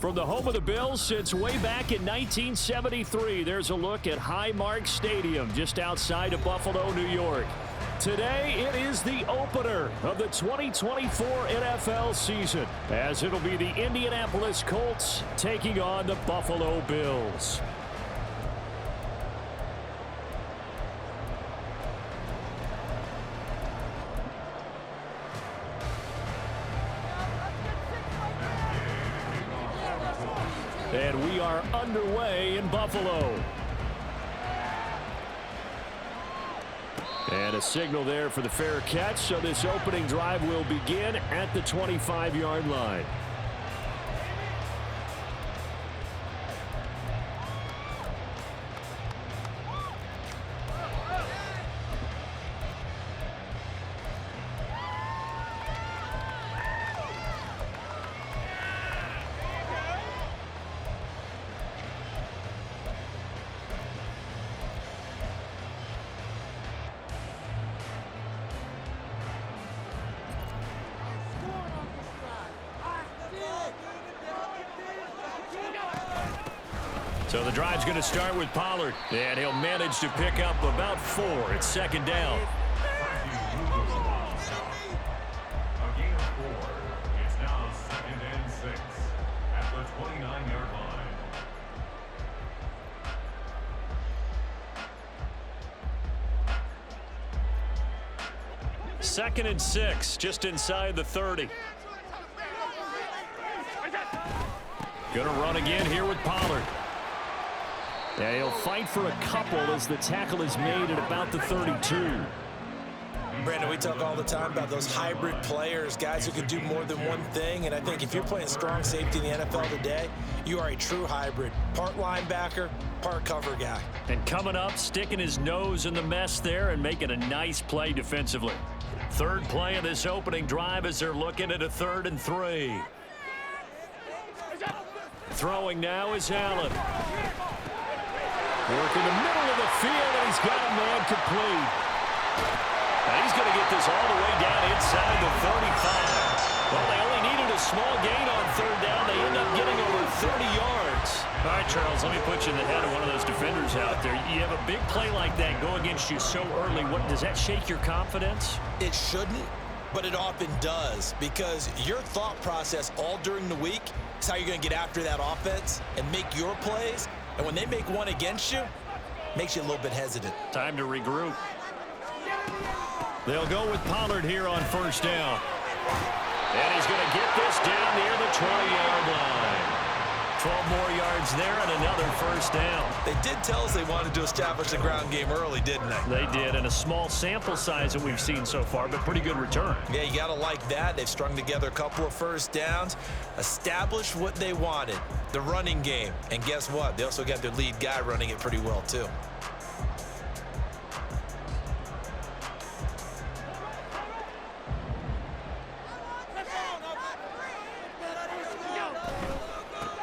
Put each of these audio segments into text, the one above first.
From the home of the Bills since way back in 1973, there's a look at Highmark Stadium just outside of Buffalo, New York. Today, it is the opener of the 2024 NFL season, as it'll be the Indianapolis Colts taking on the Buffalo Bills. And we are underway in Buffalo. And a signal there for the fair catch, so this opening drive will begin at the 25-yard line. So the drive's going to start with Pollard, and he'll manage to pick up about 4 at second down. A gain of 4. It's now 2nd and 6 at the 29-yard line. 2nd and 6, just inside the 30. Going to run again here with Pollard. Yeah, he'll fight for a couple as the tackle is made at about the 32. Brandon, we talk all the time about those hybrid players, guys who can do more than one thing, and I think if you're playing strong safety in the NFL today, you are a true hybrid. Part linebacker, part cover guy. And coming up, sticking his nose in the mess there and making a nice play defensively. Third play of this opening drive as they're looking at a 3rd and 3. Throwing now is Allen. Working the middle of the field, and he's got a man complete. And he's going to get this all the way down inside the 35. Well, they only needed a small gain on 3rd down. They end up getting over 30 yards. All right, Charles, let me put you in the head of one of those defenders out there. You have a big play like that go against you so early. What does that shake your confidence? It shouldn't, but it often does, because your thought process all during the week is how you're going to get after that offense and make your plays. And when they make one against you, makes you a little bit hesitant. Time to regroup. They'll go with Pollard here on 1st down. And he's going to get this down near the 20-yard line. 12 more yards there and another 1st down. They did tell us they wanted to establish the ground game early, didn't they? They did, and a small sample size that we've seen so far, but pretty good return. Yeah, you got to like that. They've strung together a couple of 1st downs, established what they wanted, the running game. And guess what? They also got their lead guy running it pretty well, too.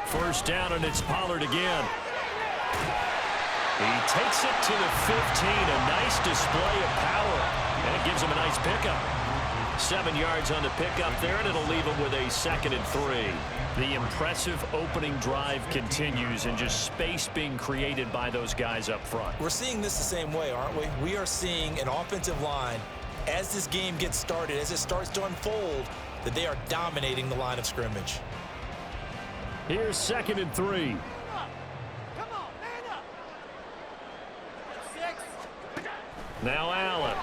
First down, and it's Pollard again. He takes it to the 15. A nice display of power, and it gives him a nice pickup. 7 yards on the pickup there, and it'll leave him with a 2nd and 3. The impressive opening drive continues, and just space being created by those guys up front. We're seeing this the same way, aren't we? We are seeing an offensive line, as this game gets started, as it starts to unfold, that they are dominating the line of scrimmage. Here's 2nd and 3. Come on, man up. 6. Now Allen.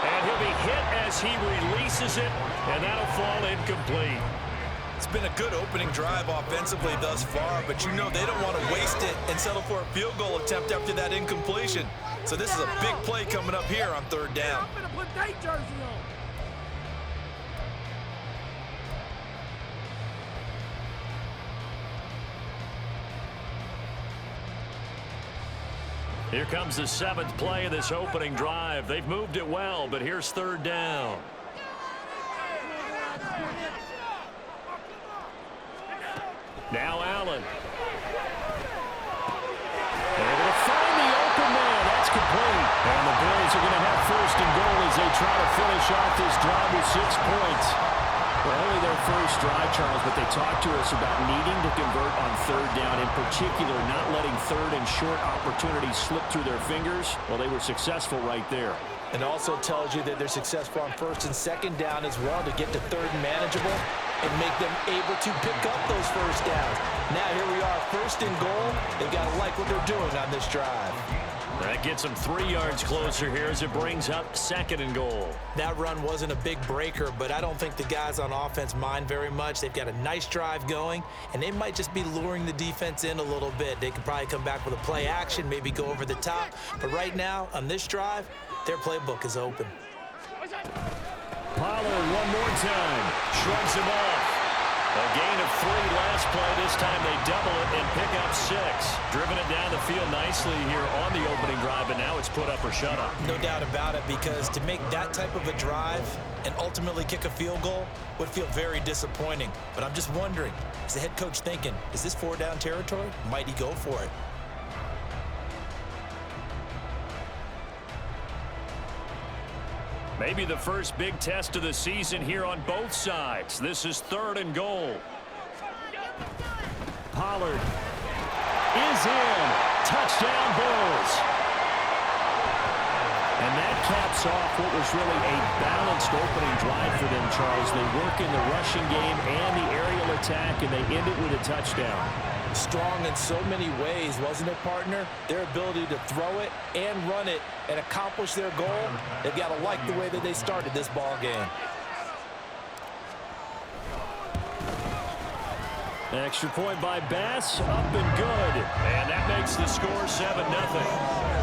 And he'll be hit as he releases it, and that'll fall incomplete. It's been a good opening drive offensively thus far, but you know they don't want to waste it and settle for a field goal attempt after that incompletion. So this is a big play coming up here on 3rd down. I'm going to put that jersey on. Here comes the 7th play of this opening drive. They've moved it well, but here's 3rd down. Now Allen. Able to find the open man. That's complete. And the Bills are going to have 1st and goal as they try to finish off this drive with 6 points. Well, only their first drive, Charles, but they talked to us about needing to convert on third down, in particular not letting third and short opportunities slip through their fingers. Well, they were successful right there. It also tells you that they're successful on first and second down as well to get to third and manageable and make them able to pick up those first downs. Now here we are, first and goal. They've got to like what they're doing on this drive. That gets them 3 yards closer here as it brings up second and goal. That run wasn't a big breaker, but I don't think the guys on offense mind very much. They've got a nice drive going, and they might just be luring the defense in a little bit. They could probably come back with a play action, maybe go over the top. But right now, on this drive, their playbook is open. Pollard one more time. Shrugs him off. A gain of 3 last play. This time they double it and pick up 6. Driven it down the field nicely here on the opening drive, and now it's put up or shut up. No doubt about it, because to make that type of a drive and ultimately kick a field goal would feel very disappointing. But I'm just wondering, is the head coach thinking, is this 4-down territory? Might he go for it? Maybe the first big test of the season here on both sides. This is third and goal. Pollard is in. Touchdown, Bulls. And that caps off what was really a balanced opening drive for them, Charles. They work in the rushing game and the aerial attack, and they end it with a touchdown. Strong in so many ways, wasn't it, partner? Their ability to throw it and run it and accomplish their goal, they've got to like the way that they started this ball game. Extra point by Bass, up and good. And that makes the score 7-0.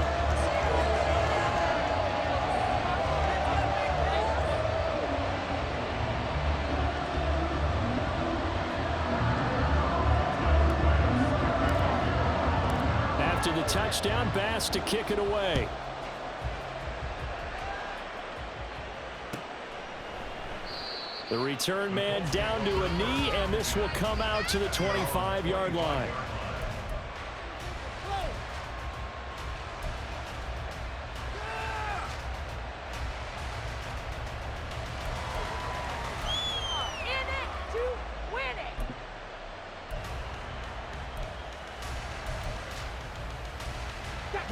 After the touchdown, Bass to kick it away. The return man down to a knee, and this will come out to the 25-yard line.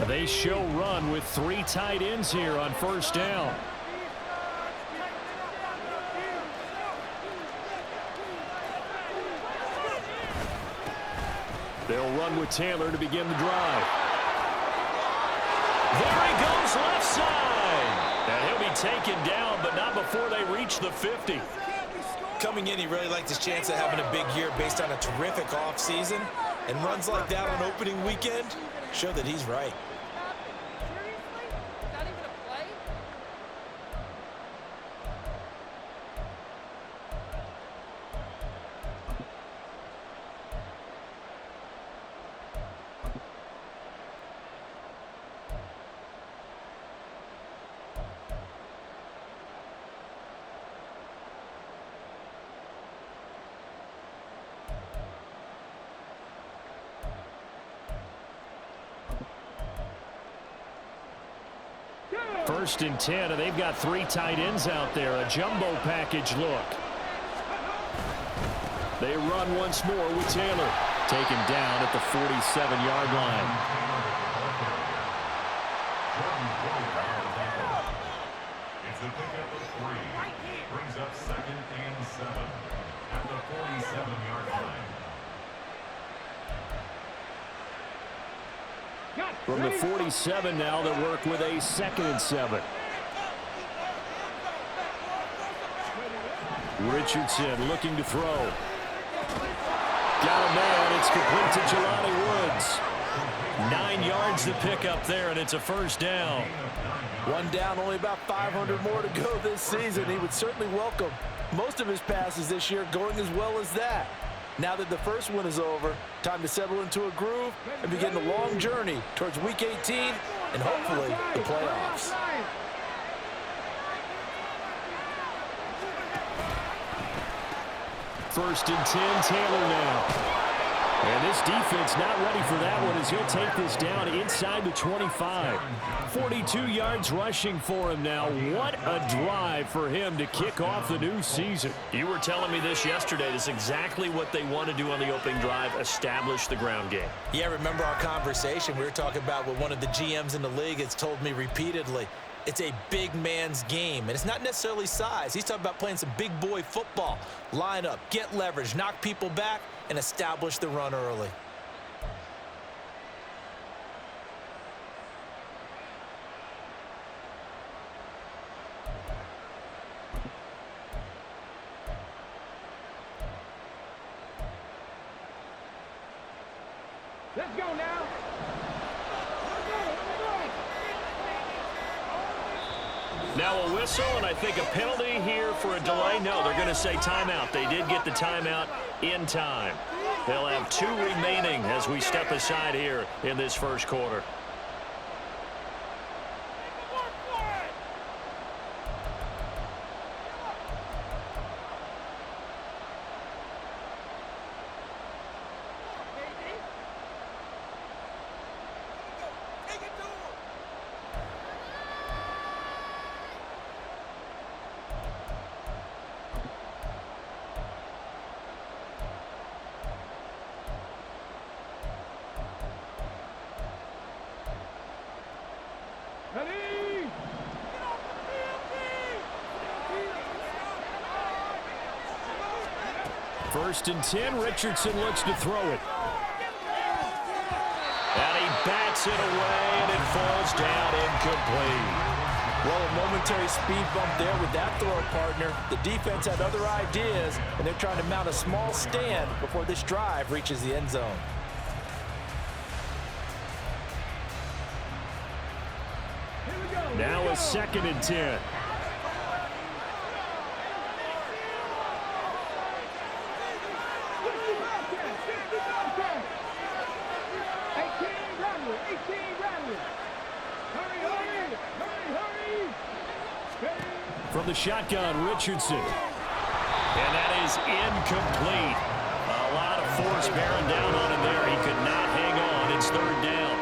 They show run with 3 tight ends here on first down. They'll run with Taylor to begin the drive. There he goes, left side. And he'll be taken down, but not before they reach the 50. Coming in, he really liked his chance of having a big year based on a terrific offseason. And runs like that on opening weekend show that he's right. First and 10, and they've got 3 tight ends out there. A jumbo package look. They run once more with Taylor. Taken down at the 47-yard line. It's a pickup of 3. Brings up second and 7 at the 47-yard line. From the 47 now, they work with a second and 7. Richardson looking to throw. Got a man. It's complete to Jelani Woods. 9 yards to pick up there, and it's a first down. One down, only about 500 more to go this season. He would certainly welcome most of his passes this year going as well as that. Now that the first one is over, time to settle into a groove and begin the long journey towards Week 18 and hopefully the playoffs. First and 10, Taylor now. And this defense not ready for that one as he'll take this down inside the 25. 42 yards rushing for him now. What a drive for him to kick off the new season. You were telling me this yesterday. This is exactly what they want to do on the opening drive, establish the ground game. Yeah, remember our conversation? We were talking about what one of the GMs in the league has told me repeatedly. It's a big man's game, and it's not necessarily size. He's talking about playing some big boy football. Line up, get leverage, knock people back, and establish the run early. Let's go now. Now a whistle, and I think a penalty here for a delay. No, they're going to say timeout. They did get the timeout in time. They'll have 2 remaining as we step aside here in this first quarter. First and 10, Richardson looks to throw it. And he bats it away, and it falls down incomplete. Well, a momentary speed bump there with that throw partner. The defense had other ideas, and they're trying to mount a small stand before this drive reaches the end zone. Now a 2nd and 10. From the shotgun, Richardson. And that is incomplete. A lot of force bearing down on him there. He could not hang on. It's 3rd down.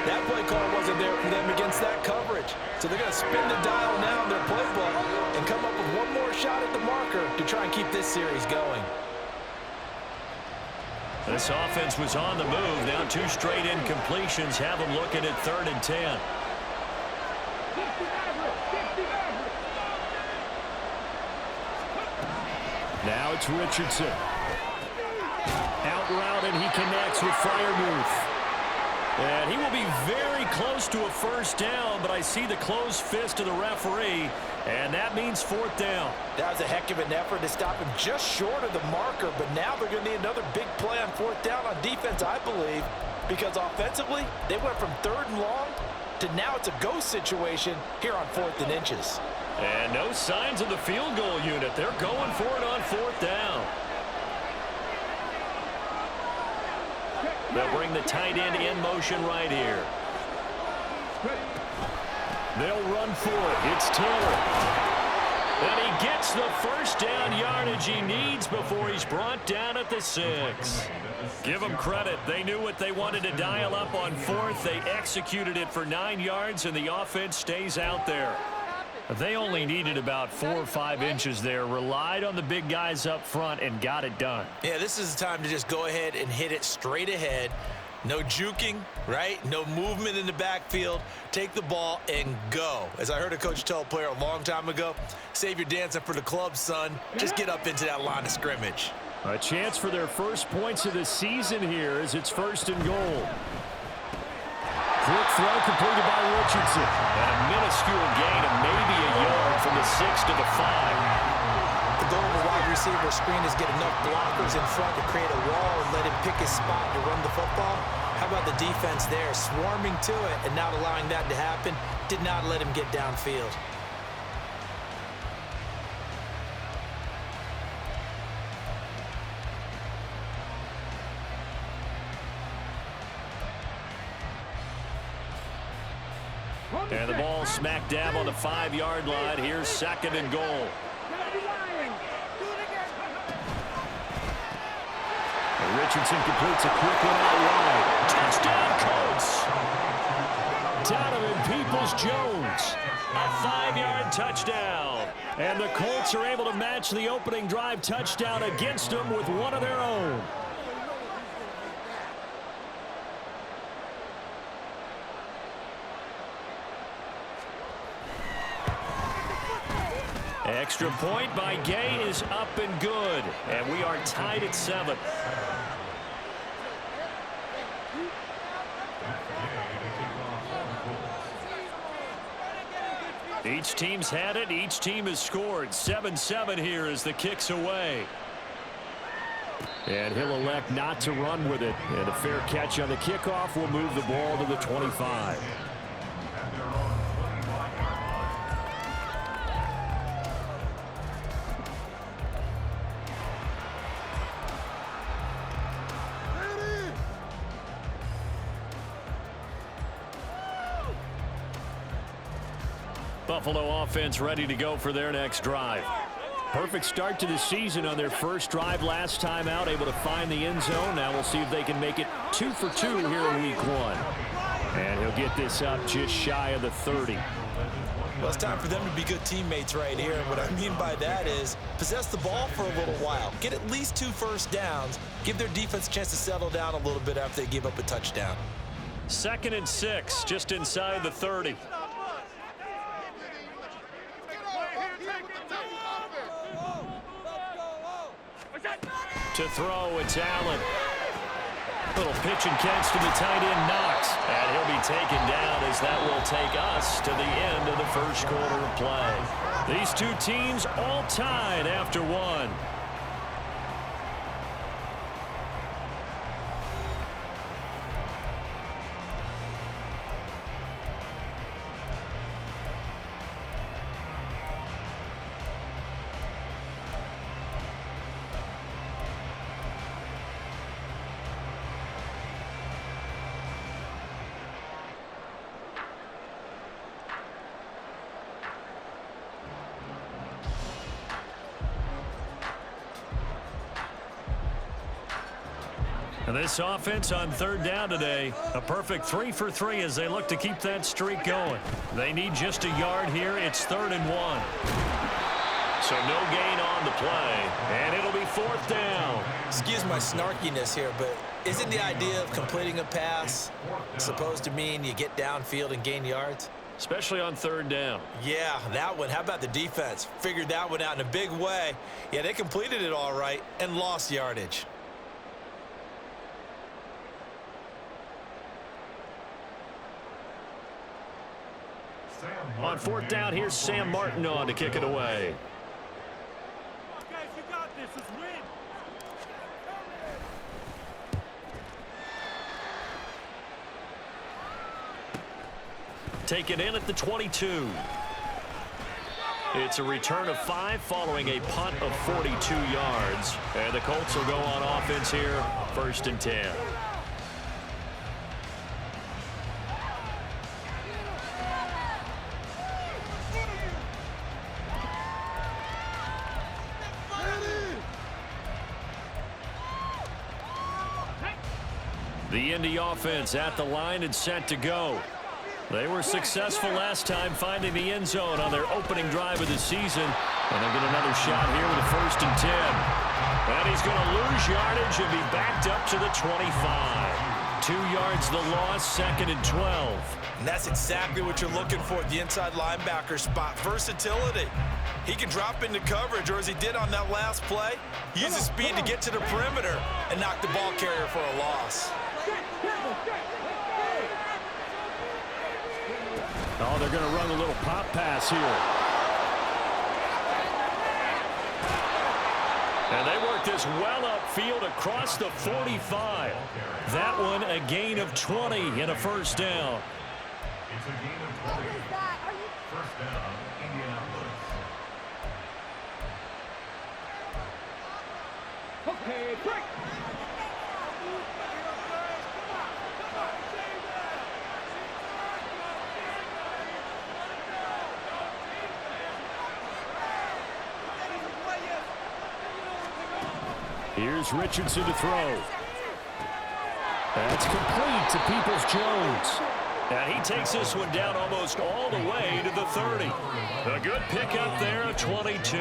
That play call wasn't there for them against that coverage. So they're going to spin the dial now in their playbook and come up with one more shot at the marker to try and keep this series going. This offense was on the move. Now 2 straight incompletions have them looking at 3rd and 10. Now it's Richardson. Out route, and he connects with Freiermuth. And he will be very close to a first down, but I see the closed fist of the referee, and that means 4th down. That was a heck of an effort to stop him just short of the marker, but now they're going to need another big play on 4th down on defense, I believe, because offensively, they went from 3rd and long to now it's a go situation here on 4th and inches. And no signs of the field goal unit. They're going for it on 4th down. They'll bring the tight end in motion right here. They'll run for it. It's Taylor. And he gets the first down yardage he needs before he's brought down at the 6. Give them credit. They knew what they wanted to dial up on 4th. They executed it for 9 yards, and the offense stays out there. They only needed about 4 or 5 inches there, relied on the big guys up front, and got it done. Yeah, this is the time to just go ahead and hit it straight ahead. No juking, right? No movement in the backfield. Take the ball and go. As I heard a coach tell a player a long time ago, save your dancing for the club, son. Just get up into that line of scrimmage. A chance for their first points of the season here as it's 1st and goal. Quick throw completed by Richardson. And a minuscule gain of maybe a yard from the 6 to the 5. The goal of a wide receiver screen is get enough blockers in front to create a wall and let him pick his spot to run the football. How about the defense there, swarming to it and not allowing that to happen? Did not let him get downfield. And the ball smack dab on the 5-yard line. Here's 2nd and goal. Richardson completes a quick one out wide. Touchdown, Colts! Donovan Peoples-Jones, a 5-yard touchdown. And the Colts are able to match the opening drive touchdown against them with one of their own. Extra point by Gay is up and good. And we are tied at 7. Each team's had it. Each team has scored. 7-7 here as the kick's away. And he'll elect not to run with it. And a fair catch on the kickoff will move the ball to the 25. Buffalo offense ready to go for their next drive. Perfect start to the season on their first drive last time out, able to find the end zone. Now we'll see if they can make it 2 for 2 here in week 1. And he'll get this up just shy of the 30. Well, it's time for them to be good teammates right here. And what I mean by that is possess the ball for a little while. Get at least 2 first downs. Give their defense a chance to settle down a little bit after they give up a touchdown. 2nd and 6, just inside the 30. To throw, it's Allen. Little pitch and catch to the tight end, Knox. And he'll be taken down as that will take us to the end of the first quarter of play. These two teams all tied after 1. And this offense on 3rd down today, a perfect 3 for 3 as they look to keep that streak going. They need just a yard here. It's 3rd and 1. So no gain on the play, and it'll be 4th down. Excuse my snarkiness here, but isn't the idea of completing a pass supposed to mean you get downfield and gain yards? Especially on 3rd down. Yeah, that one. How about the defense? Figured that one out in a big way. Yeah, they completed it all right and lost yardage. On 4th down, here's Sam Martin on to kick it away. Guys, you got this. Let's win. Take it in at the 22. It's a return of 5 following a punt of 42 yards. And the Colts will go on offense here, 1st and 10. The Indy offense at the line and set to go. They were successful last time finding the end zone on their opening drive of the season. And they'll get another shot here with a 1st and 10. And he's going to lose yardage and be backed up to the 25. 2 yards the loss, 2nd and 12. And that's exactly what you're looking for at the inside linebacker spot. Versatility. He can drop into coverage, or as he did on that last play, use his speed to get to the perimeter and knock the ball carrier for a loss. Oh, they're going to run a little pop pass here. And they work this well upfield across the 45. That one a gain of 20 and a 1st down. It's a gain of 20. 1st down, Indianapolis. Okay, break. Here's Richardson to throw. That's complete to Peoples-Jones. And he takes this one down almost all the way to the 30. A good pickup there of 22.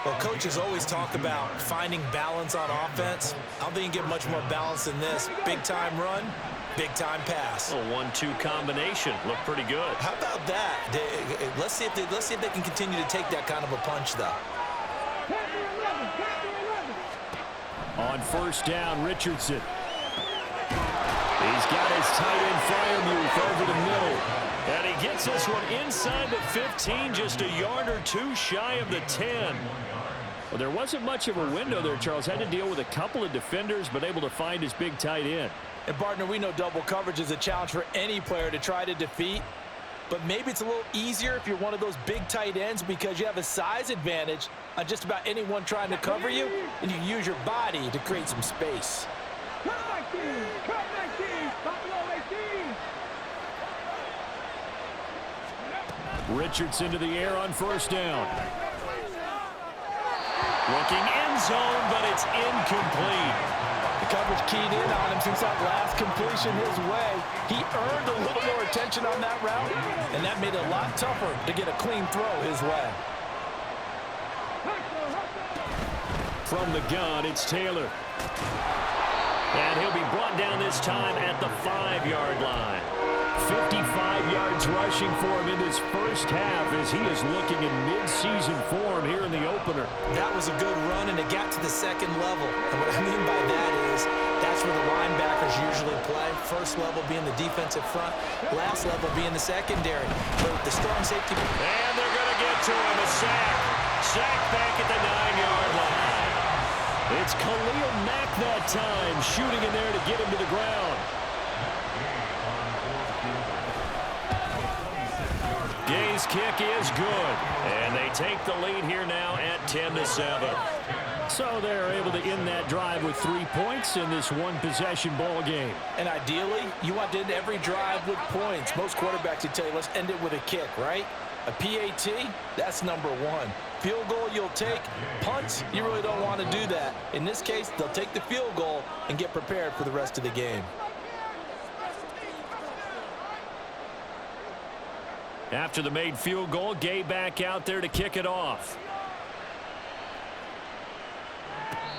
Well, coaches always talk about finding balance on offense. I don't think you get much more balance than this. Big-time run, big-time pass. A 1-2 combination. Looked pretty good. How about that? Let's see if they can continue to take that kind of a punch, though. On first down, Richardson. He's got his tight end Freiermuth over the middle. And he gets this one inside the 15, just a yard or two shy of the 10. Well, there wasn't much of a window there, Charles. Had to deal with a couple of defenders, but able to find his big tight end. And, partner, we know double coverage is a challenge for any player to try to defeat. But maybe it's a little easier if you're one of those big tight ends because you have a size advantage on just about anyone trying to cover you, and you use your body to create some space. Richardson to the air on first down. Looking end zone, but it's incomplete. The coverage keyed in on him since that last completion his way. He earned a little more attention on that route, and that made it a lot tougher to get a clean throw his way. From the gun, it's Taylor. And he'll be brought down this time at the 5-yard line. 55 yards rushing for him in this first half as he is looking in mid-season form here in the opener. That was a good run, and it got to the second level. And what I mean by that is that's where the linebackers usually play. First level being the defensive front, last level being the secondary. But the strong safety. And they're going to get to him, a sack. Sack back at the 9-yard line. It's Khalil Mack that time, shooting in there to get him to the ground. Gay's kick is good, and they take the lead here now at 10-7. So they're able to end that drive with 3 points in this one-possession ball game. And ideally, you want to end every drive with points. Most quarterbacks would tell you, let's end it with a kick, right? A PAT, that's number one. Field goal you'll take. Punts, you really don't want to do that. In this case, they'll take the field goal and get prepared for the rest of the game. After the made field goal, Gay back out there to kick it off.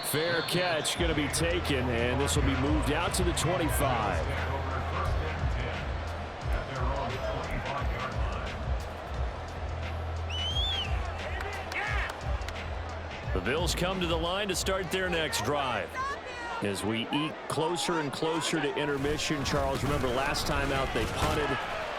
Fair catch going to be taken, and this will be moved out to the 25. The Bills come to the line to start their next drive. As we eke closer and closer to intermission, Charles, remember last time out they punted.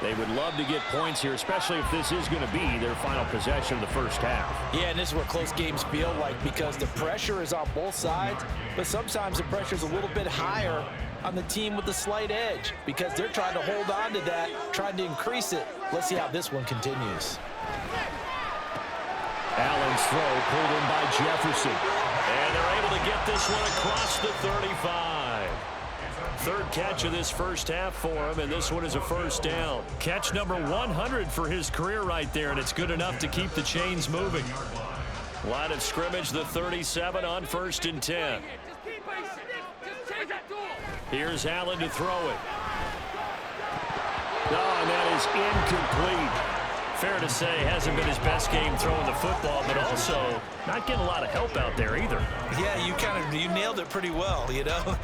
They would love to get points here, especially if this is going to be their final possession of the first half. Yeah, and this is what close games feel like because the pressure is on both sides, but sometimes the pressure is a little bit higher on the team with the slight edge because they're trying to hold on to that, trying to increase it. Let's see how this one continues. Allen's throw pulled in by Jefferson. And they're able to get this one across the 35. Third catch of this first half for him, and this one is a first down. Catch number 100 for his career right there, and it's good enough to keep the chains moving. Line of scrimmage, the 37 on 1st and 10. Here's Allen to throw it. Oh, and that is incomplete. Fair to say, hasn't been his best game throwing the football, but also not getting a lot of help out there either. Yeah, you nailed it pretty well, you know.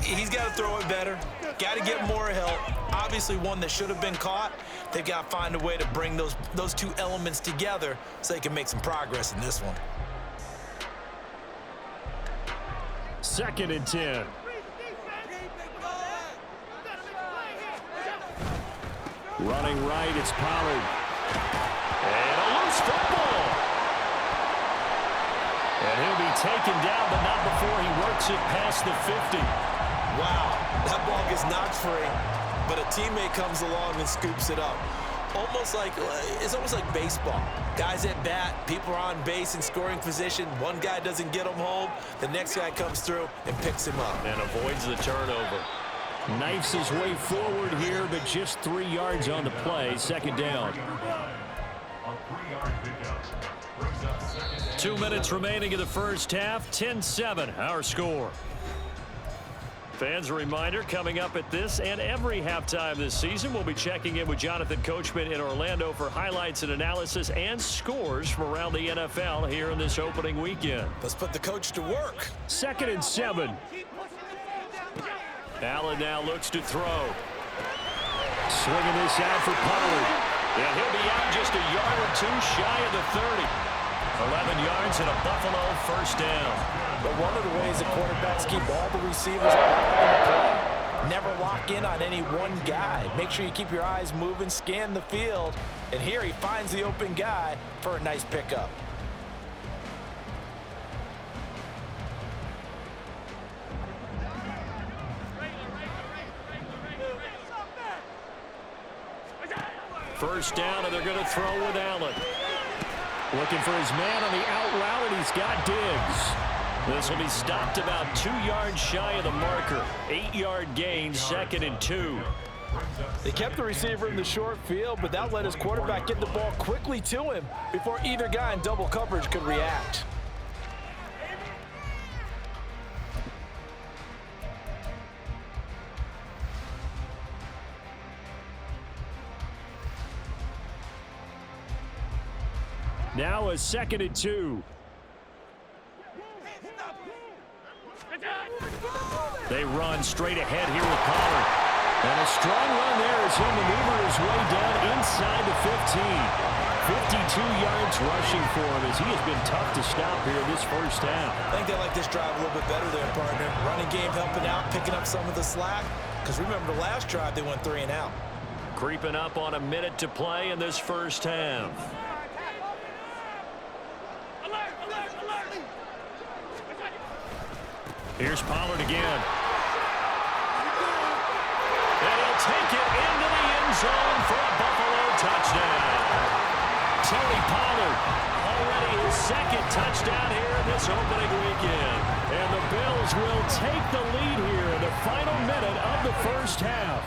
He's got to throw it better, got to get more help. Obviously one that should have been caught. They've got to find a way to bring those two elements together so they can make some progress in this one. 2nd and 10. Running right, it's Pollard. And a loose football. And he'll be taken down, but not before he works it past the 50. Wow, that ball gets knocked free, but a teammate comes along and scoops it up. It's almost like baseball. Guys at bat, people are on base in scoring position. One guy doesn't get him home. The next guy comes through and picks him up. And avoids the turnover. Knifes his way forward here, but just 3 yards on the play. 2nd down. 2 minutes remaining in the first half. 10-7, our score. Fans, a reminder, coming up at this and every halftime this season, we'll be checking in with Jonathan Coachman in Orlando for highlights and analysis and scores from around the NFL here in this opening weekend. Let's put the coach to work. 2nd and 7. Allen now looks to throw. Swinging this out for Pollard. And he'll be out just a yard or two shy of the 30. 11 yards and a Buffalo first down. But one of the ways that quarterbacks keep all the receivers in the play, never lock in on any one guy. Make sure you keep your eyes moving, scan the field, and here he finds the open guy for a nice pickup. First down, and they're going to throw with Allen. Looking for his man on the out route, and he's got Diggs. This will be stopped about 2 yards shy of the marker. 8-yard gain, 2nd and 2. They kept the receiver in the short field, but that let his quarterback get the ball quickly to him before either guy in double coverage could react. Now a 2nd and 2. They run straight ahead here with Pollard. And a strong run there as he'll maneuver his way down inside the 15. 52 yards rushing for him as he has been tough to stop here this first half. I think they like this drive a little bit better there, partner. Running game helping out, picking up some of the slack. Because remember the last drive, they went 3 and out. Creeping up on a minute to play in this first half. Here's Pollard again. And he'll take it into the end zone for a Buffalo touchdown. Tony Pollard, already his 2nd touchdown here in this opening weekend. And the Bills will take the lead here in the final minute of the first half.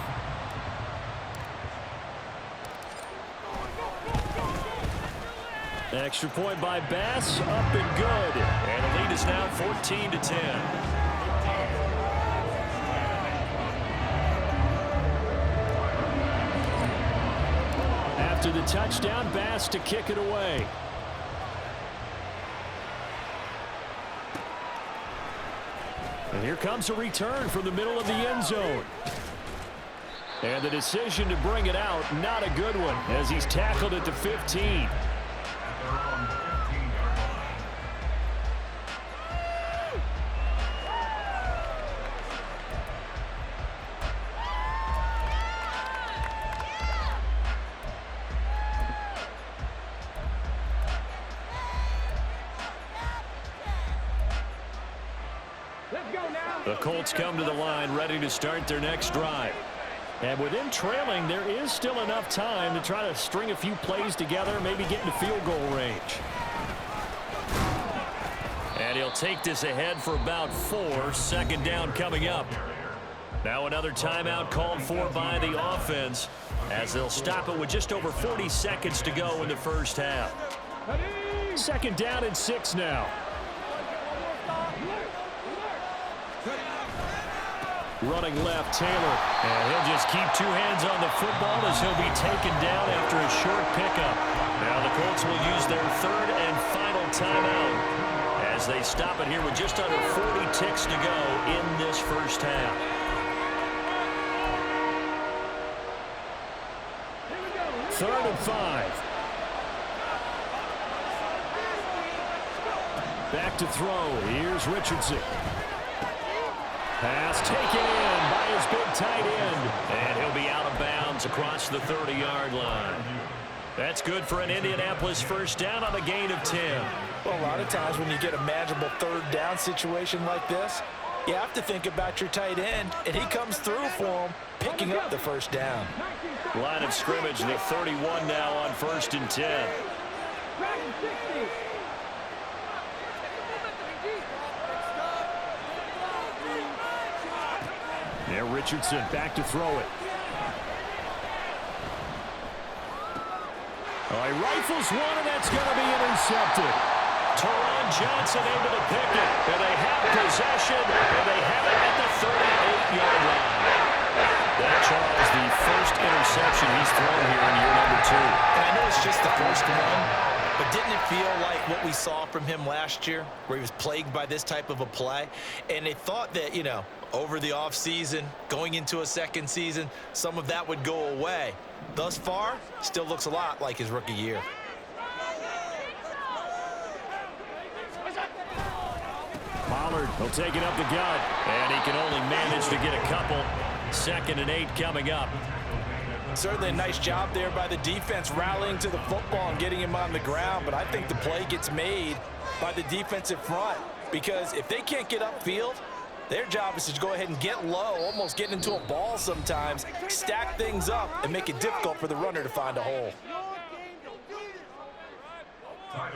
Extra point by Bass, up and good. And the lead is now 14-10. After the touchdown, Bass to kick it away. And here comes a return from the middle of the end zone. And the decision to bring it out, not a good one, as he's tackled at the 15. The Colts come to the line ready to start their next drive. And with them trailing, there is still enough time to try to string a few plays together, maybe get into field goal range. And he'll take this ahead for about 4. 2nd down coming up. Now another timeout called for by the offense as they'll stop it with just over 40 seconds to go in the first half. 2nd down and 6 now. Running left, Taylor. And he'll just keep 2 hands on the football as he'll be taken down after a short pickup. Now the Colts will use their 3rd and final timeout as they stop it here with just under 40 ticks to go in this first half. Third and 5. Back to throw. Here's Richardson. Pass taken in by his big tight end. And he'll be out of bounds across the 30-yard line. That's good for an Indianapolis first down on a gain of 10. Well, a lot of times when you get a manageable 3rd down situation like this, you have to think about your tight end, and he comes through for him, picking up the first down. Line of scrimmage, the 31 now on 1st and 10. There, Richardson back to throw it. Oh, he rifles one, and that's going to be intercepted. Teron Johnson able to pick it, and they have possession, and they have it at the just the first one, but didn't it feel like what we saw from him last year, where he was plagued by this type of a play? And they thought that, you know, over the offseason, going into a second season, some of that would go away. Thus far, still looks a lot like his rookie year. Pollard will take it up the gut, and he can only manage to get a couple. 2nd and 8 coming up. Certainly a nice job there by the defense rallying to the football and getting him on the ground, but I think the play gets made by the defensive front, because if they can't get upfield, their job is to go ahead and get low, almost get into a ball sometimes, stack things up, and make it difficult for the runner to find a hole.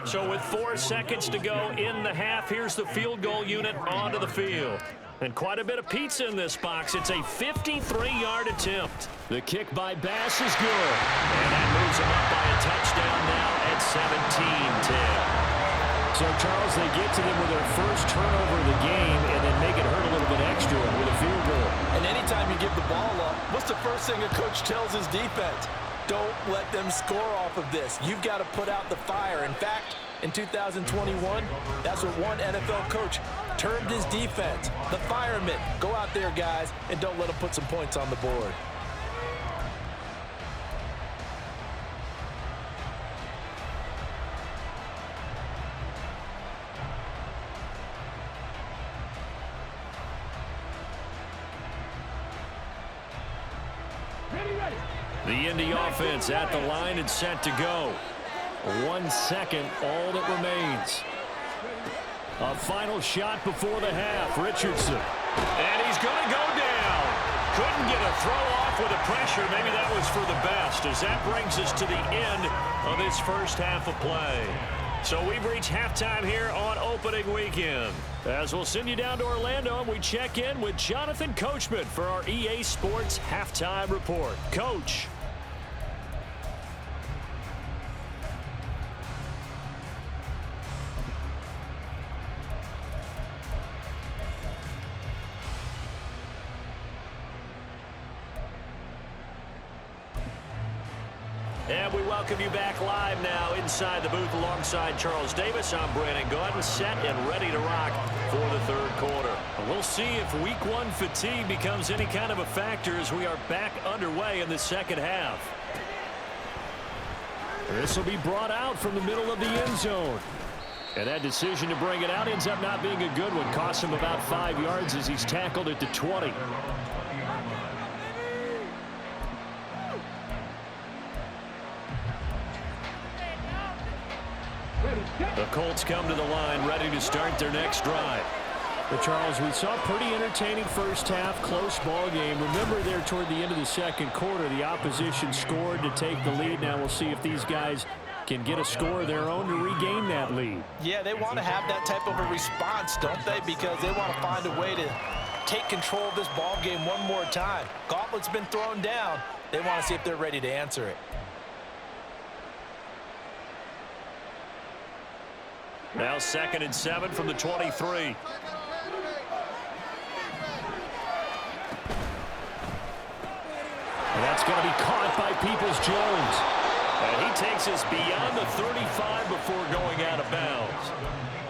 So with 4 seconds to go in the half, here's the field goal unit onto the field. And quite a bit of pizza in this box. It's a 53-yard attempt. The kick by Bass is good. And that moves him up by a touchdown now at 17-10. So, Charles, they get to them with their first turnover of the game and then make it hurt a little bit extra with a field goal. And anytime you give the ball up, what's the first thing a coach tells his defense? Don't let them score off of this. You've got to put out the fire. In fact, in 2021, that's what one NFL coach termed his defense. The firemen. Go out there, guys, and don't let them put some points on the board. The Indy offense at the line and set to go. 1 second, all that remains. A final shot before the half. Richardson. And he's going to go down. Couldn't get a throw off with the pressure. Maybe that was for the best, as that brings us to the end of this first half of play. So we've reached halftime here on opening weekend. As we'll send you down to Orlando, and we check in with Jonathan Coachman for our EA Sports Halftime Report. Coach. And we welcome you back live now inside the booth alongside Charles Davis. I'm Brandon Gaudin, set and ready to rock for the third quarter. We'll see if week 1 fatigue becomes any kind of a factor as we are back underway in the second half. This will be brought out from the middle of the end zone. And that decision to bring it out ends up not being a good one. Costs him about 5 yards as he's tackled at the 20. The Colts come to the line ready to start their next drive. But Charles, we saw a pretty entertaining first half, close ball game. Remember there toward the end of the second quarter, the opposition scored to take the lead. Now we'll see if these guys can get a score of their own to regain that lead. Yeah, they want to have that type of a response, don't they? Because they want to find a way to take control of this ball game one more time. Gauntlet's been thrown down. They want to see if they're ready to answer it. Now 2nd and 7 from the 23. And that's going to be caught by Peoples-Jones. And he takes us beyond the 35 before going out of bounds.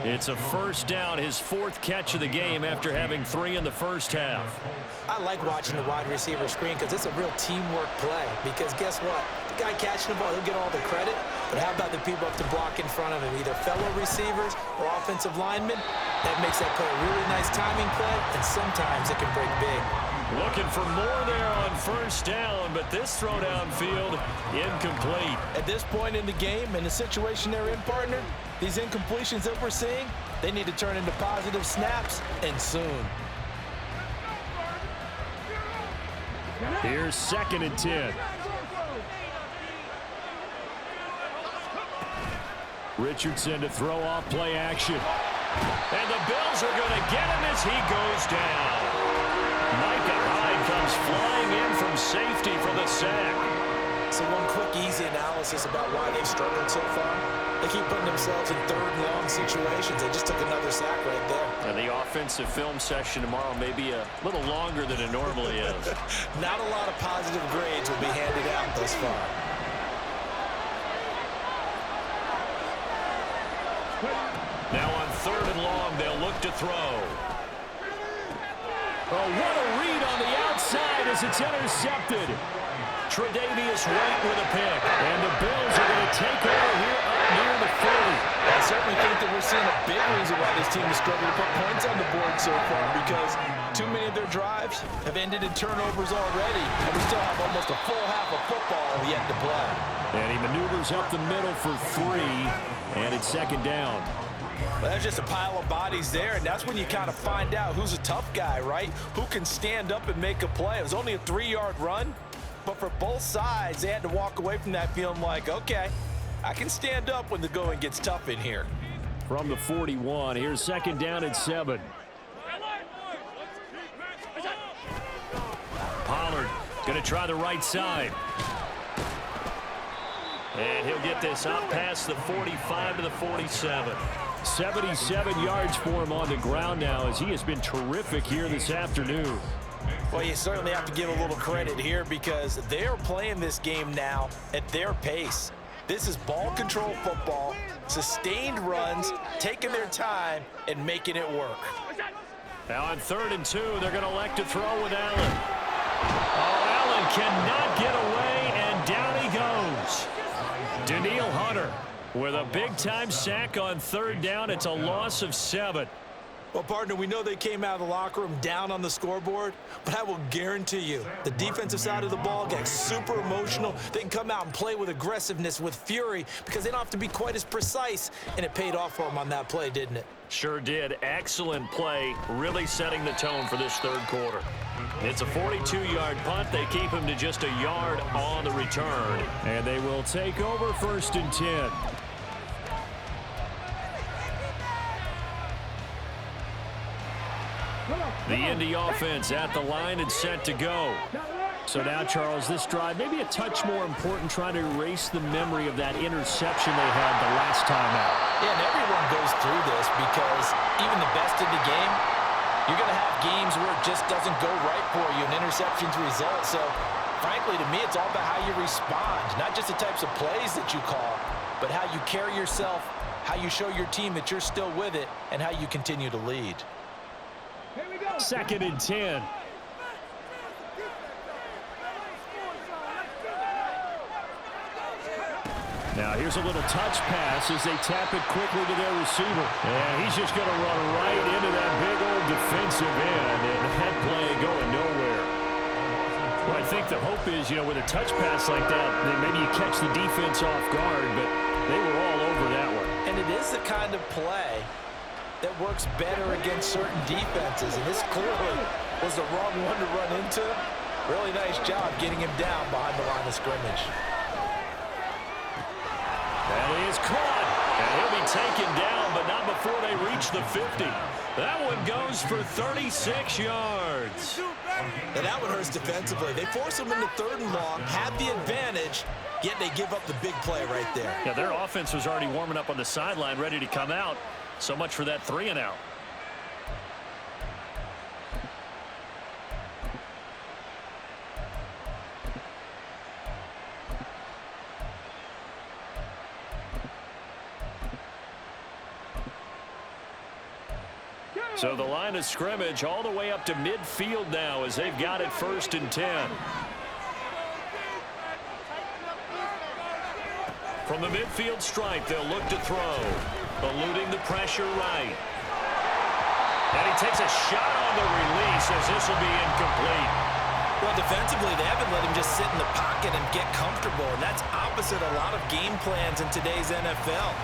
It's a first down, his 4th catch of the game after having 3 in the first half. I like watching the wide receiver screen because it's a real teamwork play. Because guess what? The guy catching the ball, he'll get all the credit. But how about the people up to block in front of him, either fellow receivers or offensive linemen? That makes that play a really nice timing play, and sometimes it can break big. Looking for more there on first down, but this throw downfield incomplete. At this point in the game and the situation they're in, partner, these incompletions that we're seeing, they need to turn into positive snaps, and soon. Here's 2nd and 10. Richardson to throw off play action. And the Bills are going to get him as he goes down. Micah Hyde comes flying in from safety for the sack. So one quick, easy analysis about why they've struggled so far. They keep putting themselves in 3rd and long situations. They just took another sack right there. And the offensive film session tomorrow may be a little longer than it normally is. Not a lot of positive grades will be handed out thus far. throw. Oh, what a read on the outside as it's intercepted. Tre'Davious White with a pick. And the Bills are going to take over here up near the 40. I certainly think that we're seeing a big reason why this team is struggling to put points on the board so far, because too many of their drives have ended in turnovers already, and we still have almost a full half of football yet to play. And he maneuvers up the middle for 3, and it's second down. Well, there's just a pile of bodies there, and that's when you kind of find out who's a tough guy, right? Who can stand up and make a play. It was only a 3-yard run, but for both sides, they had to walk away from that feeling like, okay, I can stand up when the going gets tough in here. From the 41, here's second down and 7. Pollard going to try the right side. And he'll get this up past the 45 to the 47. 77 yards for him on the ground now, as he has been terrific here this afternoon. Well, you certainly have to give a little credit here because they're playing this game now at their pace. This is ball control football, sustained runs, taking their time, and making it work. Now on 3rd and 2, they're going to elect to throw with Allen. Oh, Allen cannot get away, and down he goes. Danielle Hunter with a big-time sack on 3rd down. It's a loss of 7. Well, partner, we know they came out of the locker room down on the scoreboard, but I will guarantee you the defensive side of the ball gets super emotional. They can come out and play with aggressiveness, with fury, because they don't have to be quite as precise, and it paid off for them on that play, didn't it? Sure did. Excellent play, really setting the tone for this 3rd quarter. It's a 42-yard punt. They keep him to just a yard on the return, and they will take over 1st and 10. The Indy offense at the line and set to go. So now, Charles, this drive maybe a touch more important, trying to erase the memory of that interception they had the last time out. Yeah, and everyone goes through this because even the best in the game, you're going to have games where it just doesn't go right for you and interceptions result. So, frankly, to me, it's all about how you respond, not just the types of plays that you call, but how you carry yourself, how you show your team that you're still with it, and how you continue to lead. 2nd and 10. Now here's a little touch pass as they tap it quickly to their receiver. And he's just going to run right into that big old defensive end, and that play going nowhere. Well, I think the hope is, with a touch pass like that, then maybe you catch the defense off guard, but they were all over that one. And it is the kind of play that works better against certain defenses, and this clearly was the wrong one to run into. Really nice job getting him down behind the line of scrimmage. That is caught, and he'll be taken down, but not before they reach the 50. That one goes for 36 yards. And that one hurts defensively. They force him into 3rd and long, have the advantage, yet they give up the big play right there. Yeah, their offense was already warming up on the sideline, ready to come out. So much for that 3 and out. So the line of scrimmage all the way up to midfield now as they've got it 1st and 10. From the midfield stripe, they'll look to throw. Eluding the pressure right. And he takes a shot on the release as this will be incomplete. Well, defensively, they haven't let him just sit in the pocket and get comfortable, and that's opposite a lot of game plans in today's NFL.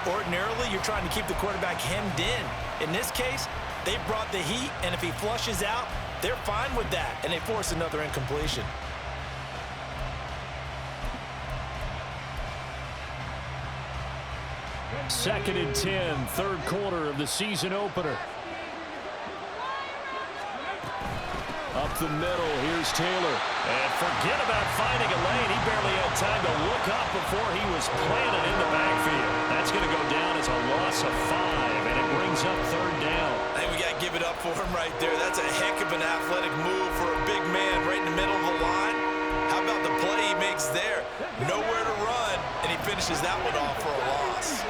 Ordinarily, you're trying to keep the quarterback hemmed in. In this case, they brought the heat, and if he flushes out, they're fine with that, and they force another incompletion. Second and 10, 3rd quarter of the season opener. Up the middle, here's Taylor. And forget about finding a lane. He barely had time to look up before he was planted in the backfield. That's going to go down as a loss of 5, and it brings up 3rd down. I think we got to give it up for him right there. That's a heck of an athletic move for a big man right in the middle of the line. How about the play he makes there? Nowhere to run, and he finishes that one off for a loss.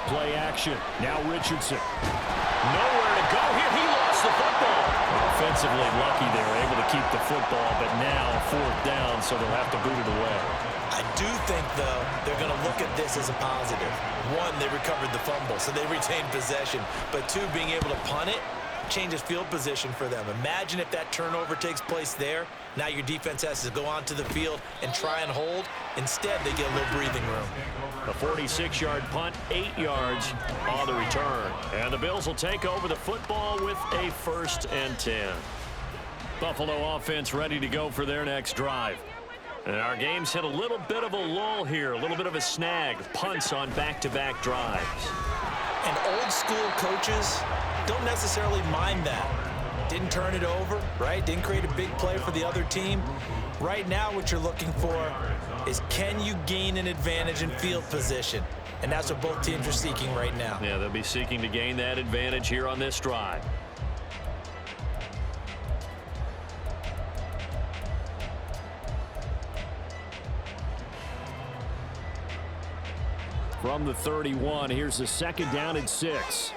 Play action. Now Richardson. Nowhere to go here. He lost the football. Offensively lucky they were able to keep the football, but now 4th down, so they'll have to boot it away. I do think, though, they're going to look at this as a positive. One, they recovered the fumble, so they retained possession. But two, being able to punt it changes field position for them. Imagine if that turnover takes place there. Now your defense has to go onto the field and try and hold. Instead, they get a little breathing room. A 46-yard punt, 8 yards on the return. And the Bills will take over the football with a 1st and 10. Buffalo offense ready to go for their next drive. And our game's hit a little bit of a lull here, a little bit of a snag. Punts on back-to-back drives. And old school coaches don't necessarily mind that. Didn't turn it over, right? Didn't create a big play for the other team. Right now what you're looking for is, can you gain an advantage in field position? And that's what both teams are seeking right now. Yeah, they'll be seeking to gain that advantage here on this drive. From the 31, here's the 2nd down and 6.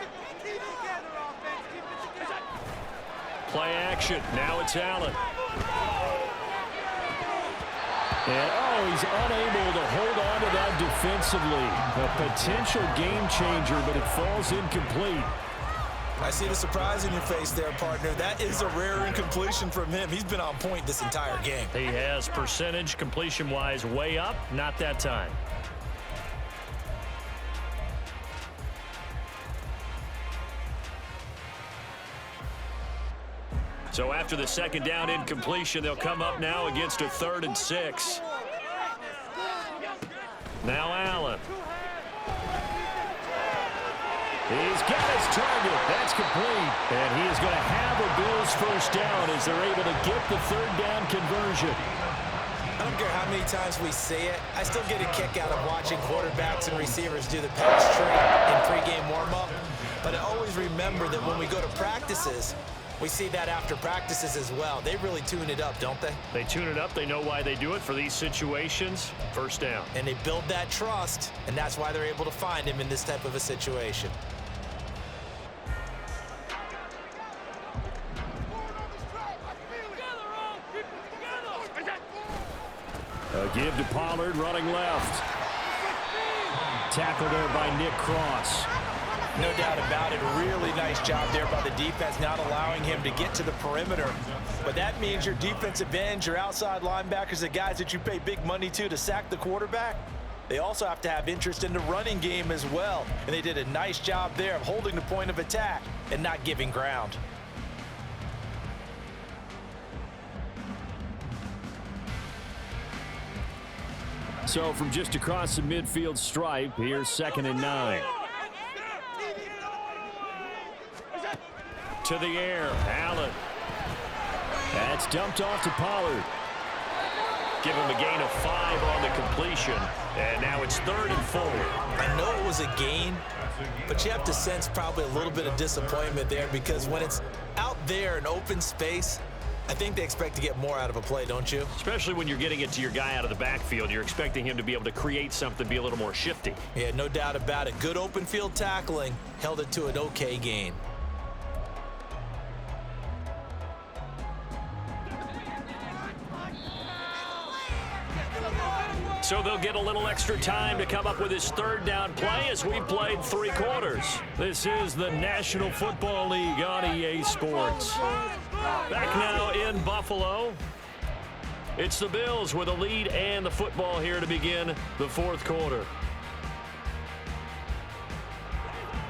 Play action. Now it's Allen. And, he's unable to hold on to that defensively. A potential game changer, but it falls incomplete. I see the surprise in your face there, partner. That is a rare incompletion from him. He's been on point this entire game. He has percentage completion-wise way up. Not that time. So after the 2nd down incompletion, they'll come up now against a 3rd and 6. Now Allen. He's got his target. That's complete. And he is going to have a Bills 1st down as they're able to get the 3rd down conversion. I don't care how many times we say it, I still get a kick out of watching quarterbacks and receivers do the pass tree in pregame warm-up. But I always remember that when we go to practices, we see that after practices as well. They really tune it up, don't they? They tune it up. They know why they do it for these situations. 1st down. And they build that trust, and that's why they're able to find him in this type of a situation. A give to Pollard, running left. Tackle there by Nick Cross. No doubt about it. Really nice job there by the defense, not allowing him to get to the perimeter. But that means your defensive ends, your outside linebackers, the guys that you pay big money to sack the quarterback, they also have to have interest in the running game as well. And they did a nice job there of holding the point of attack and not giving ground. So from just across the midfield stripe, here's 2nd and 9. To the air, Allen. That's dumped off to Pollard. Give him a gain of 5 on the completion. And now it's 3rd and 4. I know it was a gain, but you have to sense probably a little bit of disappointment there, because when it's out there in open space, I think they expect to get more out of a play, don't you? Especially when you're getting it to your guy out of the backfield. You're expecting him to be able to create something, be a little more shifty. Yeah, no doubt about it. Good open field tackling, held it to an okay gain. So they'll get a little extra time to come up with his 3rd down play as we've played 3 quarters. This is the National Football League on EA Sports. Back now in Buffalo. It's the Bills with a lead and the football here to begin the 4th quarter.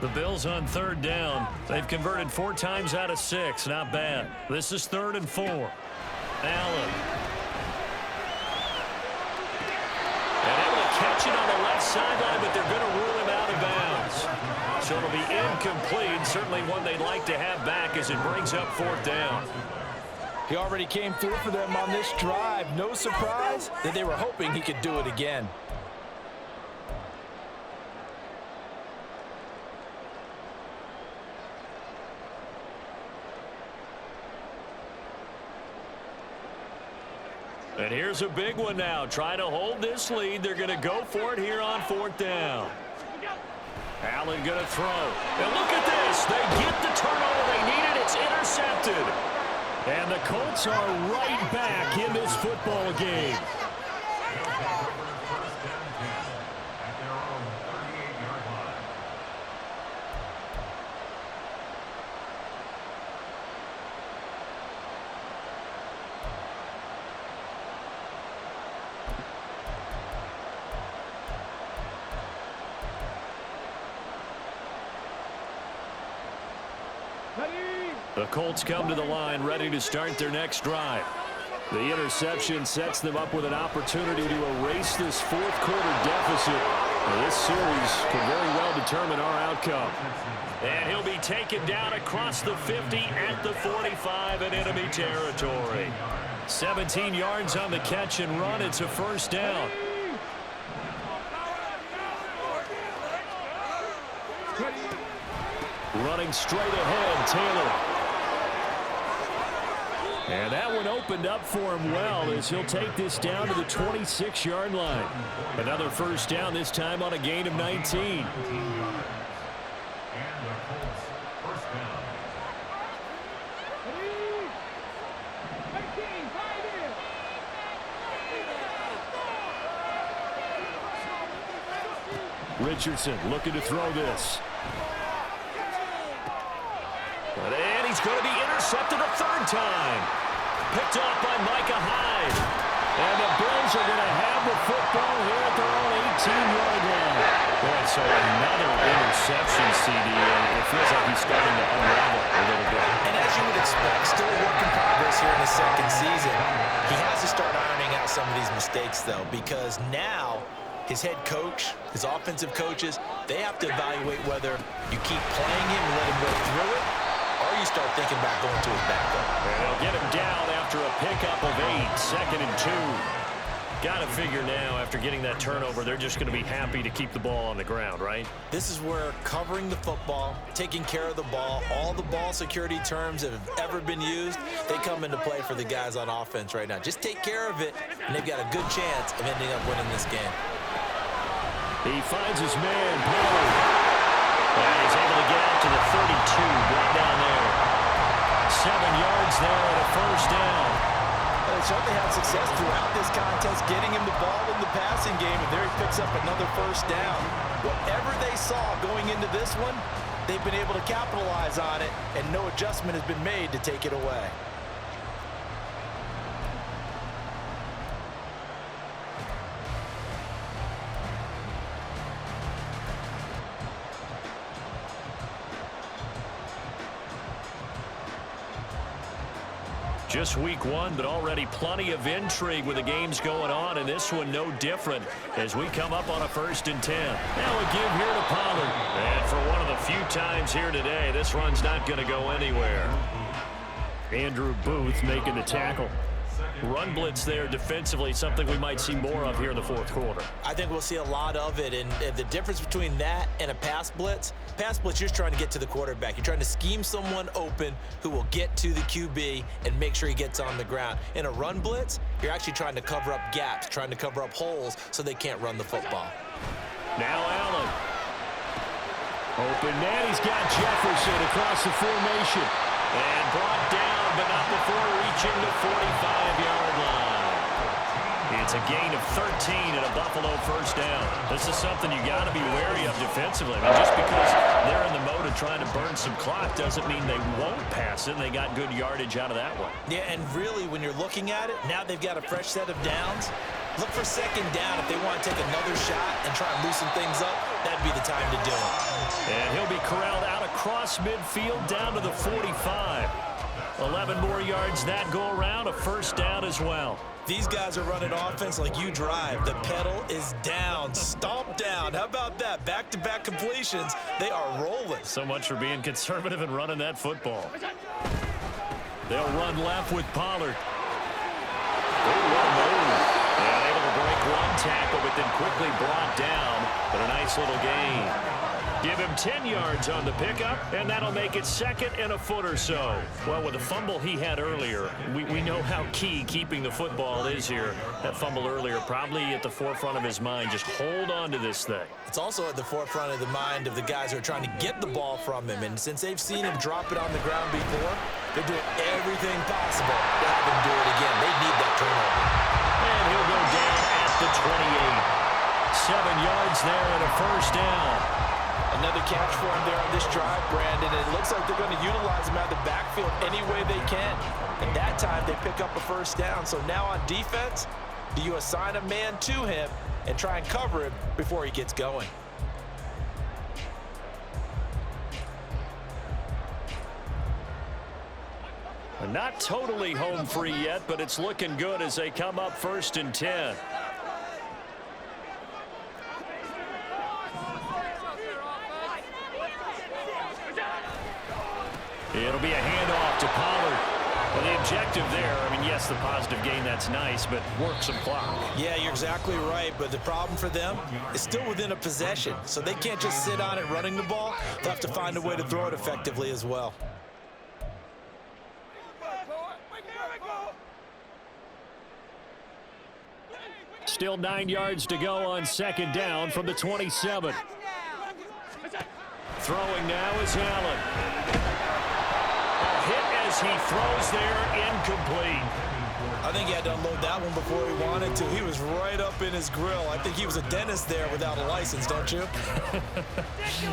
The Bills on 3rd down. They've converted 4 times out of 6. Not bad. This is 3rd and 4. Allen. And able to catch it on the left sideline, but they're going to rule him out of bounds. So it'll be incomplete. Certainly one they'd like to have back as it brings up 4th down. He already came through for them on this drive. No surprise that they were hoping he could do it again. And here's a big one now. Try to hold this lead. They're going to go for it here on 4th down. Allen going to throw. And look at this. They get the turnover they needed. It's intercepted. And the Colts are right back in this football game. The Colts come to the line ready to start their next drive. The interception sets them up with an opportunity to erase this fourth quarter deficit. Now, this series could very well determine our outcome. And he'll be taken down across the 50 at the 45 in enemy territory. 17 yards on the catch and run. It's a first down. Running straight ahead, Taylor. And that one opened up for him well as he'll take this down to the 26-yard line. Another first down, this time on a gain of 19. Richardson looking to throw this. And he's going to be intercepted a third time. Picked off by Micah Hyde. And the Bills are going to have the football here at their own 18-yard line. Boy, so another interception, CD, and it feels like he's starting to unravel a little bit. And as you would expect, still a work in progress here in his second season. He has to start ironing out some of these mistakes, though, because now his head coach, his offensive coaches, they have to evaluate whether you keep playing him and let him go through it, or you start thinking about going to his backup. And they'll get him down after a pickup of 8, 2nd and 2. Got to figure now, after getting that turnover, they're just going to be happy to keep the ball on the ground, right? This is where covering the football, taking care of the ball, all the ball security terms that have ever been used, they come into play for the guys on offense right now. Just take care of it, and they've got a good chance of ending up winning this game. He finds his man, Pollard. And he's able to get out to the 32, right down there. 7 yards there and a first down. They certainly had success throughout this contest, getting him the ball in the passing game, and there he picks up another first down. Whatever they saw going into this one, they've been able to capitalize on it, and no adjustment has been made to take it away. Just week 1, but already plenty of intrigue with the games going on, and this one no different as we come up on a 1st and 10. Now a give here to Pollard. And for one of the few times here today, this run's not going to go anywhere. Andrew Booth making the tackle. Run blitz there defensively, something we might see more of here in the fourth quarter. I think we'll see a lot of it, and the difference between that and a pass blitz, you're just trying to get to the quarterback. You're trying to scheme someone open who will get to the QB and make sure he gets on the ground. In a run blitz, you're actually trying to cover up gaps, trying to cover up holes so they can't run the football. Now Allen. Open man, he's got Jefferson across the formation. And brought down, but not before reaching the 45-yard line. It's a gain of 13 and a Buffalo first down. This is something you got to be wary of defensively. I mean, just because they're in the mode of trying to burn some clock doesn't mean they won't pass it. And they got good yardage out of that one. Yeah, and really, when you're looking at it, now they've got a fresh set of downs. Look for 2nd down if they want to take another shot and try and loosen things up. That'd be the time to do it. And he'll be corralled out across midfield down to the 45. 11 more yards that go around, a first down as well. These guys are running offense like you drive. The pedal is down, stomp down. How about that? Back-to-back completions. They are rolling. So much for being conservative and running that football. They'll run left with Pollard. Good run move. And able to break one tackle, but then quickly brought down. But a nice little gain. Give him 10 yards on the pickup, and that'll make it second and a foot or so. Well, with the fumble he had earlier, we know how key keeping the football is here. That fumble earlier probably at the forefront of his mind. Just hold on to this thing. It's also at the forefront of the mind of the guys who are trying to get the ball from him. And since they've seen him drop it on the ground before, they're doing everything possible to have him do it again. They need that turnover. And he'll go down at the 28. 7 yards there and a first down. Another catch for him there on this drive, Brandon. It looks like they're going to utilize him out of the backfield any way they can. And that time, they pick up a first down. So now on defense, do you assign a man to him and try and cover him before he gets going? Not totally home free yet, but it's looking good as they come up 1st and 10. It'll be a handoff to Pollard. Well, the objective there, I mean, yes, the positive gain, that's nice, but work some clock. Yeah, you're exactly right, but the problem for them is still within a possession, so they can't just sit on it running the ball. They'll have to find a way to throw it effectively as well. Still 9 yards to go on 2nd down from the 27. Throwing now is Allen. A hit as he throws there, incomplete. I think he had to unload that one before he wanted to. He was right up in his grill. I think he was a dentist there without a license, don't you?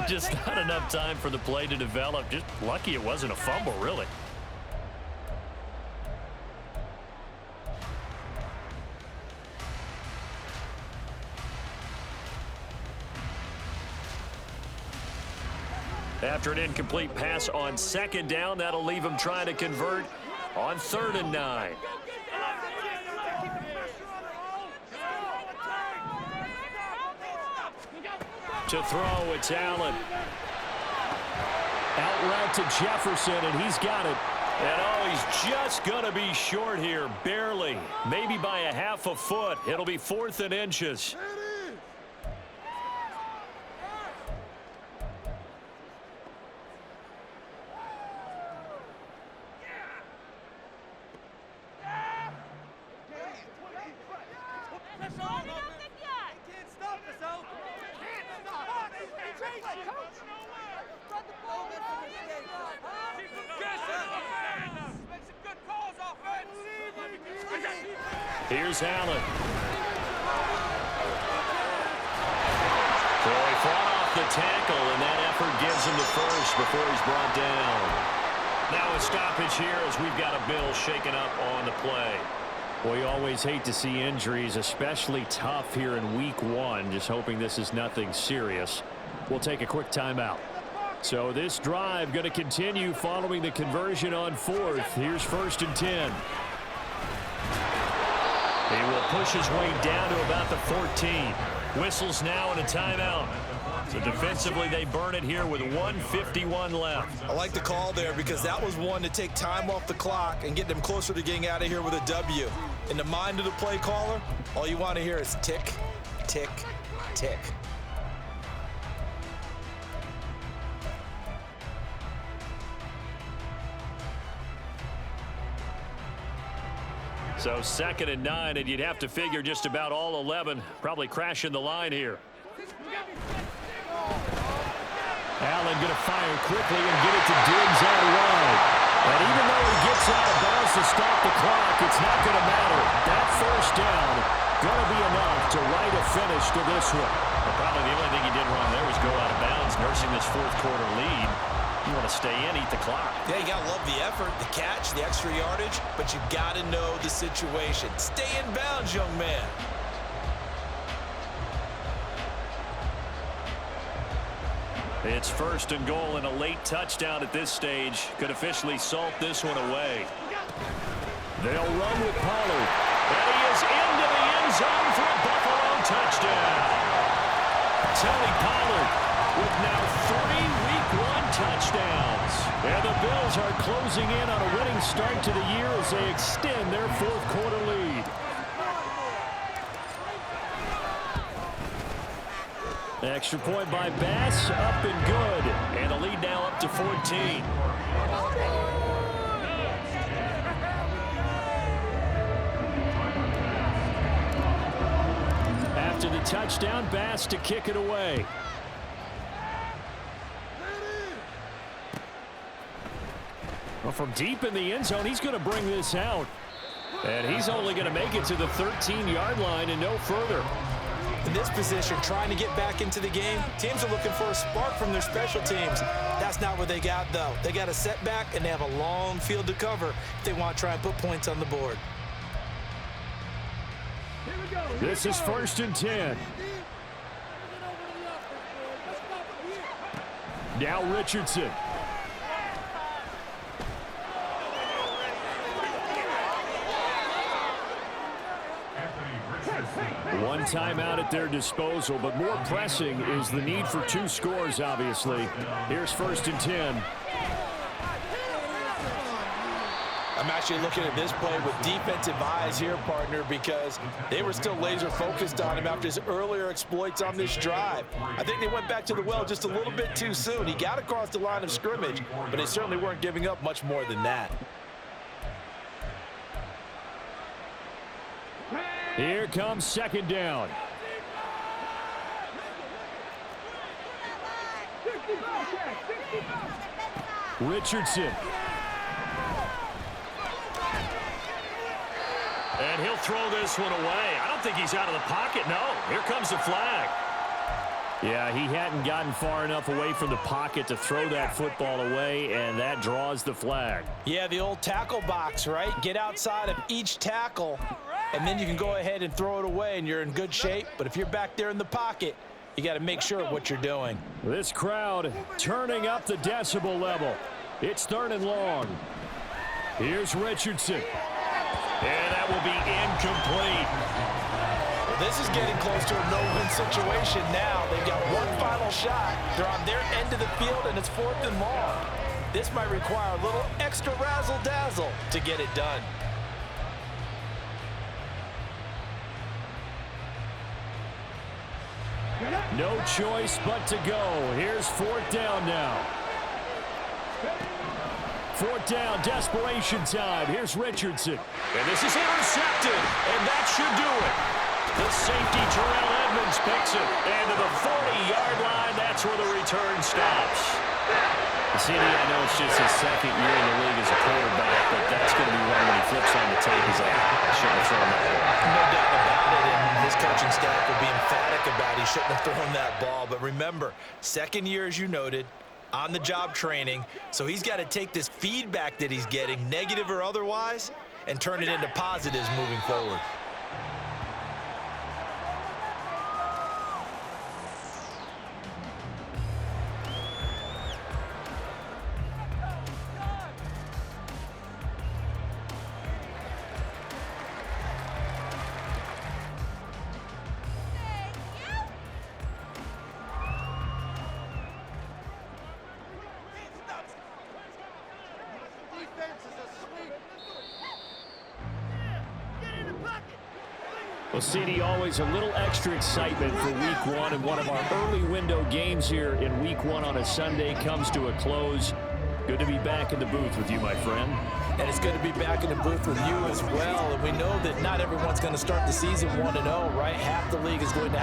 Just not enough time for the play to develop. Just lucky it wasn't a fumble, really. After an incomplete pass on 2nd down, that'll leave him trying to convert on 3rd and 9. To throw, it's Allen. Out route to Jefferson, and he's got it. And oh, he's just going to be short here, barely. Maybe by a half a foot. It'll be 4th and inches. Here's Allen. So he fought off the tackle, and that effort gives him the first before he's brought down. Now a stoppage here as we've got a Bill shaken up on the play. Well, you always hate to see injuries, especially tough here in week 1. Just hoping this is nothing serious. We'll take a quick timeout. So this drive going to continue following the conversion on 4th. Here's 1st and 10. He will push his way down to about the 14. Whistles now and a timeout. So defensively, they burn it here with 1:51 left. I like the call there because that was one to take time off the clock and get them closer to getting out of here with a W. In the mind of the play caller, all you want to hear is tick, tick, tick. So 2nd and 9, and you'd have to figure just about all 11 probably crashing the line here. Allen going to fire quickly and get it to Diggs out wide. And even though he gets out of bounds to stop the clock, it's not going to matter. That first down going to be enough to write a finish to this one. Well, probably the only thing he did wrong there was go out of bounds, nursing this 4th quarter lead. You want to stay in, eat the clock. Yeah, you got to love the effort, the catch, the extra yardage, but you got to know the situation. Stay in bounds, young man. It's 1st and goal, and a late touchdown at this stage could officially salt this one away. They'll run with Pollard, and he is into the end zone for a Buffalo touchdown. Tony Pollard with now 3 Week 1 touchdowns. And the Bills are closing in on a winning start to the year as they extend their 4th quarter lead. Extra point by Bass, up and good. And the lead now up to 14. After the touchdown, Bass to kick it away. Well, from deep in the end zone, he's going to bring this out. And he's only going to make it to the 13-yard line and no further. In this position, trying to get back into the game, teams are looking for a spark from their special teams. That's not what they got, though. They got a setback, and they have a long field to cover if they want to try and put points on the board. This is 1st and 10. Now Richardson. One timeout at their disposal, but more pressing is the need for 2 scores, obviously. Here's 1st and 10. I'm actually looking at this play with defensive eyes here, partner, because they were still laser focused on him after his earlier exploits on this drive. I think they went back to the well just a little bit too soon. He got across the line of scrimmage, but they certainly weren't giving up much more than that. Here comes 2nd down. Richardson. And he'll throw this one away. I don't think he's out of the pocket. No, here comes the flag. Yeah, he hadn't gotten far enough away from the pocket to throw that football away, and that draws the flag. Yeah, the old tackle box, right? Get outside of each tackle, and then you can go ahead and throw it away, and you're in good shape. But if you're back there in the pocket, you got to make sure of what you're doing. This crowd turning up the decibel level. It's 3rd and long. Here's Richardson. And that will be incomplete. Well, this is getting close to a no-win situation now. They've got one final shot. They're on their end of the field, and it's 4th and long. This might require a little extra razzle-dazzle to get it done. No choice but to go. Here's 4th down now. 4th down, desperation time. Here's Richardson. And this is intercepted, and that should do it. The safety, Terrell Edmonds, picks it. And to the 40-yard line, that's where the return stops. CD, I know it's just his 2nd year in the league as a quarterback, but that's going to be one when he flips on the tape. He's like, I shouldn't have thrown that ball. No doubt about it, and his coaching staff will be emphatic about he shouldn't have thrown that ball. But remember, 2nd year, as you noted, on-the-job training, so he's got to take this feedback that he's getting, negative or otherwise, and turn it into positives moving forward. Well, CD, always a little extra excitement for Week 1, and one of our early window games here in Week 1 on a Sunday comes to a close. Good to be back in the booth with you, my friend. And it's good to be back in the booth with you as well. And we know that not everyone's going to start the season 1-0, right? Half the league is going to